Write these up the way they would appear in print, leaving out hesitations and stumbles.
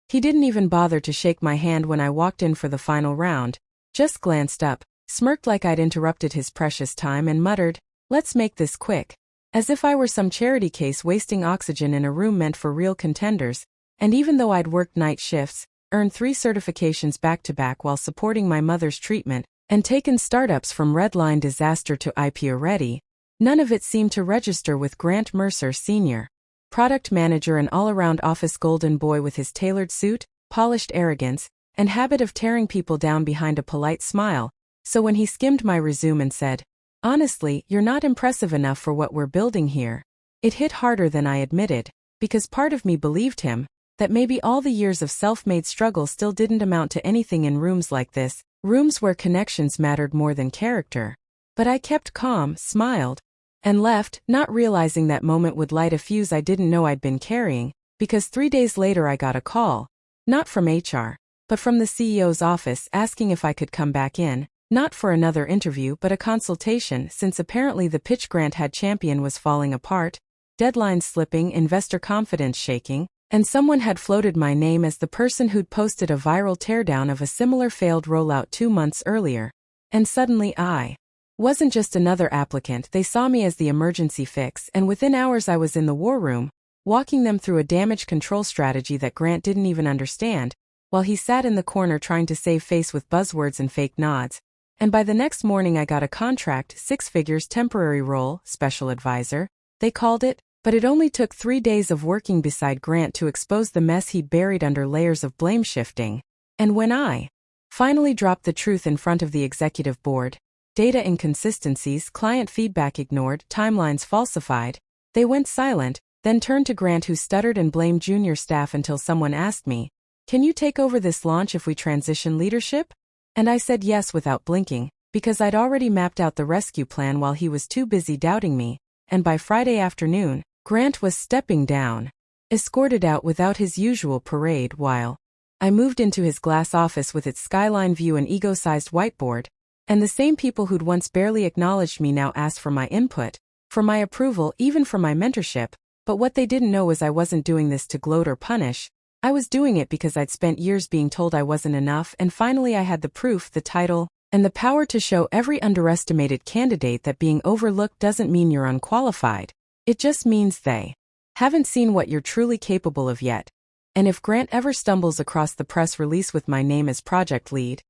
He didn't even bother to shake my hand when I walked in for the final round, just glanced up, smirked like I'd interrupted his precious time and muttered, "Let's make this quick." As if I were some charity case wasting oxygen in a room meant for real contenders, and even though I'd worked night shifts, earned 3 certifications back-to-back while supporting my mother's treatment, and taken startups from Redline disaster to IPO ready, none of it seemed to register with Grant Mercer Sr., product manager and all-around office golden boy with his tailored suit, polished arrogance, and habit of tearing people down behind a polite smile. So when he skimmed my resume and said, "Honestly, you're not impressive enough for what we're building here," it hit harder than I admitted, because part of me believed him, that maybe all the years of self-made struggle still didn't amount to anything in rooms like this, rooms where connections mattered more than character. But I kept calm, smiled, and left, not realizing that moment would light a fuse I didn't know I'd been carrying, because 3 days later I got a call, not from HR, but from the CEO's office asking if I could come back in, not for another interview but a consultation, since apparently the pitch Grant had championed was falling apart, deadlines slipping, investor confidence shaking, and someone had floated my name as the person who'd posted a viral teardown of a similar failed rollout 2 months earlier. And suddenly I wasn't just another applicant. They saw me as the emergency fix, and within hours I was in the war room, walking them through a damage control strategy that Grant didn't even understand, while he sat in the corner trying to save face with buzzwords and fake nods. And by the next morning I got a contract, 6 figures, temporary role, special advisor, they called it, but it only took 3 days of working beside Grant to expose the mess he'd buried under layers of blame shifting. And when I finally dropped the truth in front of the executive board, data inconsistencies, client feedback ignored, timelines falsified, they went silent, then turned to Grant, who stuttered and blamed junior staff until someone asked me, "Can you take over this launch if we transition leadership?" And I said yes without blinking, because I'd already mapped out the rescue plan while he was too busy doubting me, and by Friday afternoon, Grant was stepping down, escorted out without his usual parade, while I moved into his glass office with its skyline view and ego-sized whiteboard, and the same people who'd once barely acknowledged me now asked for my input, for my approval, even for my mentorship. But what they didn't know was I wasn't doing this to gloat or punish. I was doing it because I'd spent years being told I wasn't enough, and finally I had the proof, the title, and the power to show every underestimated candidate that being overlooked doesn't mean you're unqualified. It just means they haven't seen what you're truly capable of yet. And if Grant ever stumbles across the press release with my name as project lead,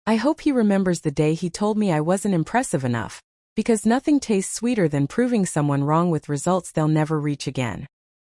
I hope he remembers the day he told me I wasn't impressive enough, because nothing tastes sweeter than proving someone wrong with results they'll never reach again.